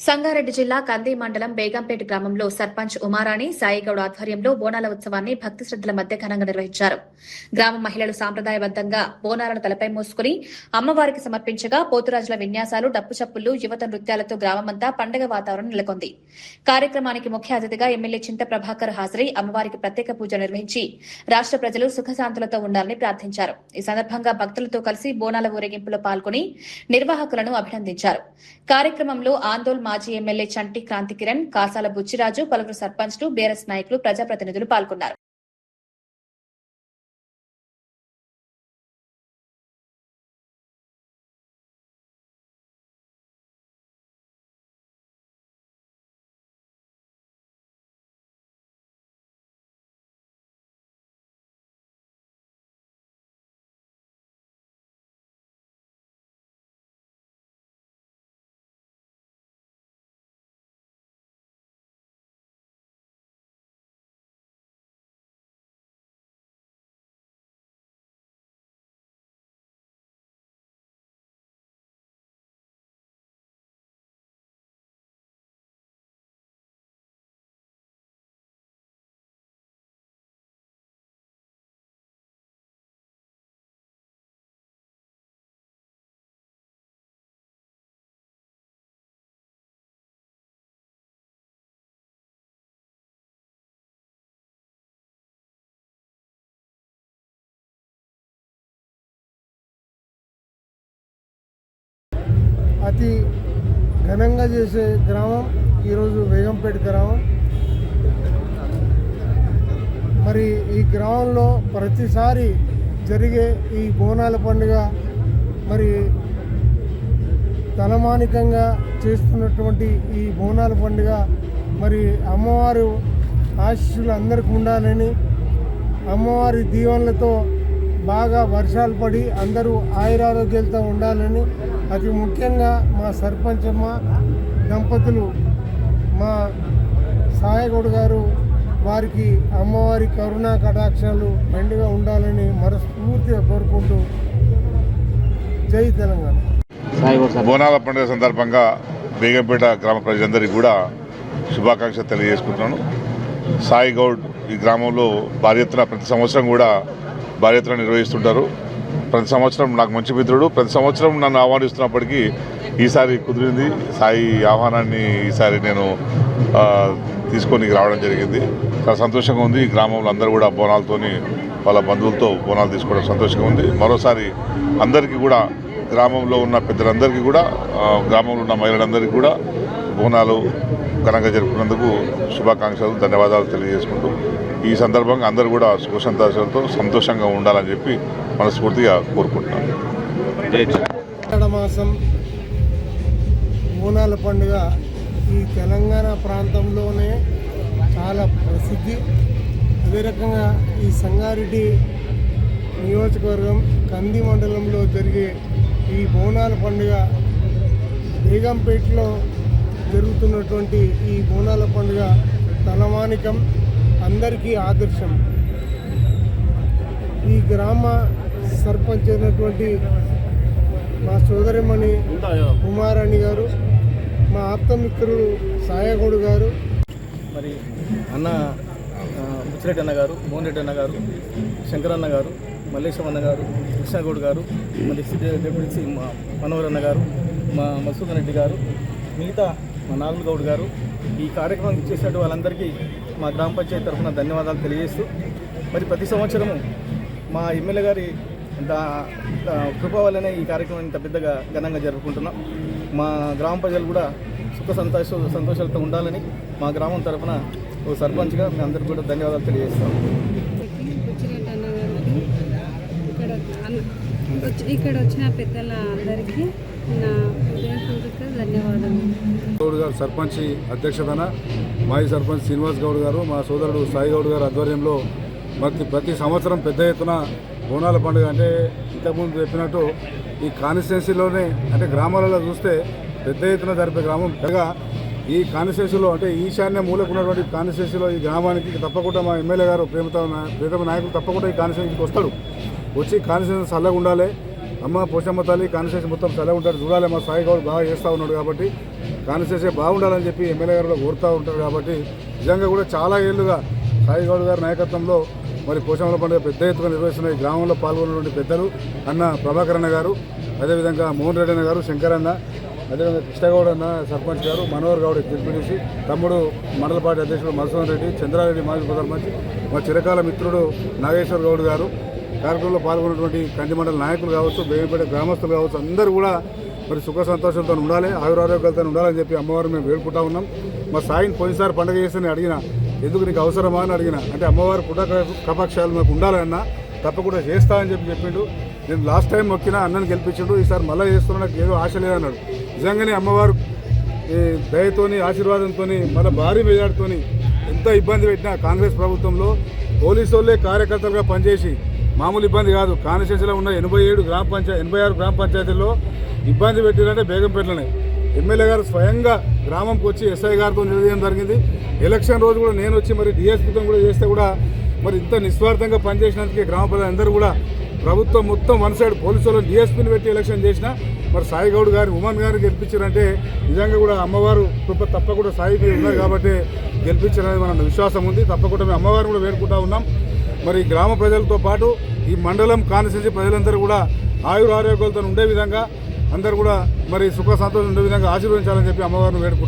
సంగారెడ్డి జిల్లా కంది మండలం బేగంపేట గ్రామంలో సర్పంచ్ ఉమారాణి సాయిగౌడ్ ఆధ్వర్యంలో బోనాల ఉత్సవాన్ని భక్తి శ్రద్దల మధ్య ఘనంగా నిర్వహించారు. గ్రామ మహిళలు సాంప్రదాయబద్దంగా బోనాలను తలపై మోసుకుని అమ్మవారికి సమర్పించగా పోతురాజుల విన్యాసాలు, డప్పు చప్పుళ్లు, యువత నృత్యాలతో గ్రామమంతా పండగ వాతావరణం నెలకొంది. కార్యక్రమానికి ముఖ్య అతిథిగా ఎమ్మెల్యే చింత ప్రభాకర్ హాజరై అమ్మవారికి ప్రత్యేక పూజ నిర్వహించి రాష్ట ప్రజలు సుఖశాంతులతో ఉండాలని ప్రార్థించారు. ఈ సందర్భంగా భక్తులతో కలిసి బోనాల ఊరేగింపులో పాల్గొని నిర్వాహకులను అభినందించారు. కార్యక్రమంలో ఆందోళన మాజీ ఎమ్మెల్యే చంటి క్రాంతి కిరణ్, కాసాల బుచ్చిరాజు, పలువురు సర్పంచ్లు, బీఆర్ఎస్ నాయకులు, ప్రజాప్రతినిధులు పాల్గొన్నారు. అతి ఘనంగా చేసే గ్రామం ఈరోజు బేగంపేట గ్రామం. మరి ఈ గ్రామంలో ప్రతిసారి జరిగే ఈ బోనాల పండుగ మరి తలమానికంగా చేస్తున్నటువంటి ఈ బోనాల పండుగ మరి అమ్మవారు ఆశీస్సులు అందరికీ ఉండాలని, అమ్మవారి దీవెనలతో బాగా వర్షాలు పడి అందరూ ఆయురారోగ్యాలతో ఉండాలని, అతి ముఖ్యంగా మా సర్పంచమ్మ దంపతులు మా సాయిగౌడ్ గారు వారికి అమ్మవారి కరుణా కటాక్షాలు మెండుగా ఉండాలని మనస్ఫూర్తిగా కోరుకుంటూ జై తెలంగాణ. బోనాల పండుగ సందర్భంగా బేగంపేట గ్రామ ప్రజలందరికీ కూడా శుభాకాంక్షలు తెలియజేసుకుంటున్నాను. సాయిగౌడ్ ఈ గ్రామంలో భారీ ఎత్తున ప్రతి సంవత్సరం కూడా భారీ ఎత్తున నిర్వహిస్తుంటారు. ప్రతి సంవత్సరం నాకు మంచి మిత్రుడు. ప్రతి సంవత్సరం నన్ను ఆహ్వానిస్తున్నప్పటికీ ఈసారి కుదిరింది. సాయి ఆహ్వానాన్ని ఈసారి నేను తీసుకొని రావడం జరిగింది. చాలా సంతోషంగా ఉంది. ఈ గ్రామంలో అందరూ కూడా బోనాలతోని వాళ్ళ బంధువులతో బోనాలు తీసుకోవడం సంతోషంగా ఉంది. మరోసారి అందరికీ కూడా గ్రామంలో ఉన్న పెద్దలందరికీ కూడా గ్రామంలో ఉన్న మహిళలందరికీ కూడా బోనాలు ఘనంగా జరుపుకున్నందుకు శుభాకాంక్షలు, ధన్యవాదాలు తెలియజేసుకుంటూ ఈ సందర్భంగా అందరూ కూడా సుఖ సంతోషాలతో సంతోషంగా ఉండాలని చెప్పి మనస్ఫూర్తిగా కోరుకుంటున్నాను. మాసం బోనాల పండుగ ఈ తెలంగాణ ప్రాంతంలోనే చాలా ప్రసిద్ధి. అదే రకంగా ఈ సంగారెడ్డి నియోజకవర్గం కంది మండలంలో జరిగే ఈ బోనాల పండుగ బేగంపేటలో జరుగుతున్నటువంటి ఈ బోనాల పండుగ తలమానికం, అందరికీ ఆదర్శం. ఈ గ్రామ సర్పంచ్ అయినటువంటి మా సోదరిమణి ఉమారాణి గారు, మా ఆప్తమిత్రులు సాయగౌడ్ గారు, మరి అన్న బుచ్చిరెడ్డి అన్న గారు, మోహన్ రెడ్డి అన్న గారు, శంకరన్న గారు, మల్లేశం అన్న గారు, కృష్ణగౌడ్ గారు, మరి డిప్యూటీ మనోహర్ అన్న గారు, మా మసూదన్ రెడ్డి గారు, మిగతా మా నాగుల్ గౌడ్ గారు, ఈ కార్యక్రమం ఇచ్చేసినట్టు వాళ్ళందరికీ మా గ్రామ పంచాయతీ తరఫున ధన్యవాదాలు తెలియజేస్తూ, మరి ప్రతి సంవత్సరము మా ఎమ్మెల్యే గారి కృప వల్లనే ఈ కార్యక్రమం ఇంత పెద్దగా ఘనంగా జరుపుకుంటున్నాం. మా గ్రామ ప్రజలు కూడా సుఖ సంతోషాలతో ఉండాలని మా గ్రామం తరఫున ఓ సర్పంచ్గా మీ అందరికీ కూడా ధన్యవాదాలు తెలియజేస్తాం. ఇక్కడ వచ్చిన పెద్దల అందరికీ నా హృదయపూర్వక ధన్యవాదాలు. గౌడ్ గారు సర్పంచ్ అధ్యక్షతన మాజీ సర్పంచ్ శ్రీనివాస్ గౌడ్ గారు, మా సోదరుడు సాయి గౌడ్ గారు ఆధ్వర్యంలో ప్రతి సంవత్సరం పెద్ద ఎత్తున బోనాల పండుగ అంటే ఇంతకుముందు చెప్పినట్టు ఈ కాన్స్టిట్యున్సీలోనే అంటే గ్రామాలలో చూస్తే పెద్ద ఎత్తున జరిపే గ్రామం. పైగా ఈ కాన్స్టిట్యున్సీలో అంటే ఈశాన్య మూలకు ఉన్నటువంటి కాన్స్టిట్యున్సీలో ఈ గ్రామానికి తప్పకుండా మా ఎమ్మెల్యే గారు ప్రియతమ నాయకులు తప్పకుండా ఈ కాన్స్టిట్యున్సీకి వస్తాడు. వచ్చి కాన్స్టిట్యున్సీ చల్లగా ఉండాలి, అమ్మ పోషమ్మ తల్లి కాన్స్టిట్యున్సీ మొత్తం చల్లగా ఉంటాడు చూడాలి. మా సాయి గౌడ్ బాగా చేస్తూ ఉన్నాడు కాబట్టి కాన్స్టిట్యూన్సీ బాగుండాలని చెప్పి ఎమ్మెల్యే గారు కూడా కోరుతూ ఉంటారు. కాబట్టి నిజంగా కూడా చాలా ఏళ్ళుగా సాయి గౌడ్ గారి నాయకత్వంలో మరి పోషమల పండుగ పెద్ద ఎత్తుగా నిర్వహిస్తున్న ఈ గ్రామంలో పాల్గొన్నటువంటి పెద్దలు అన్న ప్రభాకర్ అన్న గారు, అదేవిధంగా మోహన్ రెడ్డి అన్న గారు, శంకర్ అన్న, అదేవిధంగా కృష్ణగౌడ్ అన్న సర్పంచ్ గారు, మనోహర్ గౌడ్ జడ్పీటీసీ, తమ్ముడు మండల పార్టీ అధ్యక్షుడు మధుసూదన్ రెడ్డి, చంద్రారెడ్డి మాజీ సర్పంచ్, మా చిరకాల మిత్రుడు నాగేశ్వర్ గౌడ్ గారు, కార్యక్రమంలో పాల్గొన్నటువంటి కంది మండల నాయకులు కావచ్చు, బేగంపేట గ్రామస్తులు కావచ్చు, అందరూ కూడా మరి సుఖ సంతోషాలతో ఉండాలి, ఆయురారోగ్యాలతో ఉండాలని చెప్పి అమ్మవారు మేము వేడుకుంటా ఉన్నాం. మా సాయిని పోయినసారి పండుగ చేసి అడిగిన, ఎందుకు నీకు అవసరమా అని అడిగిన, అంటే అమ్మవారు పుట్ట కపాక్షాలు మాకు ఉండాలన్నా తప్పకుండా చేస్తా అని చెప్పిండు. నేను లాస్ట్ టైం మొక్కినా అన్నని గెలిపించిండు, ఈసారి మళ్ళీ చేస్తున్నా, నాకు ఏదో ఆశ లేదన్నాడు. నిజంగానే అమ్మవారు ఈ దయతోని ఆశీర్వాదంతో మళ్ళీ భారీ మెజార్టీతోని ఎంత ఇబ్బంది పెట్టినా కాంగ్రెస్ ప్రభుత్వంలో పోలీసు వాళ్ళే కార్యకర్తలుగా పనిచేసి మామూలు ఇబ్బంది కాదు, కాన్స్టిట్యూన్సీలో ఉన్న 86 గ్రామ పంచాయతీల్లో ఇబ్బంది పెట్టారంటే బేగంపేటలోనే. ఎమ్మెల్యే గారు స్వయంగా గ్రామంకి వచ్చి ఎస్ఐ గారితో నిలదీయడం జరిగింది. ఎలక్షన్ రోజు కూడా నేను వచ్చి మరి డిఎస్పీతో కూడా చేస్తే కూడా మరి ఇంత నిస్వార్థంగా పనిచేసినందుకే గ్రామ ప్రజలందరూ కూడా ప్రభుత్వం మొత్తం వన్ సైడ్ పోలీసు వాళ్ళని డిఎస్పీని పెట్టి ఎలక్షన్ చేసినా మరి సాయి గౌడ్ గారు ఉమన్ గారిని గెలిపించారంటే నిజంగా కూడా అమ్మవారు కృప తప్పకుండా సాయి మీద ఉన్నది కాబట్టి గెలిపించారనేది మన విశ్వాసం ఉంది. తప్పకుండా మేము అమ్మవారిని కూడా వేడుకుంటా ఉన్నాం. మరి గ్రామ ప్రజలతో పాటు ఈ మండలం కాన్స్టిట్యూన్సీ ప్రజలందరూ కూడా ఆయుర ఆరోగ్యాలతో ఉండే విధంగా అందరూ కూడా మరి సుఖ సంతోషం ఉండే విధంగా ఆశీర్వదించాలని చెప్పి అమ్మవారిని వేడుకుంటాం.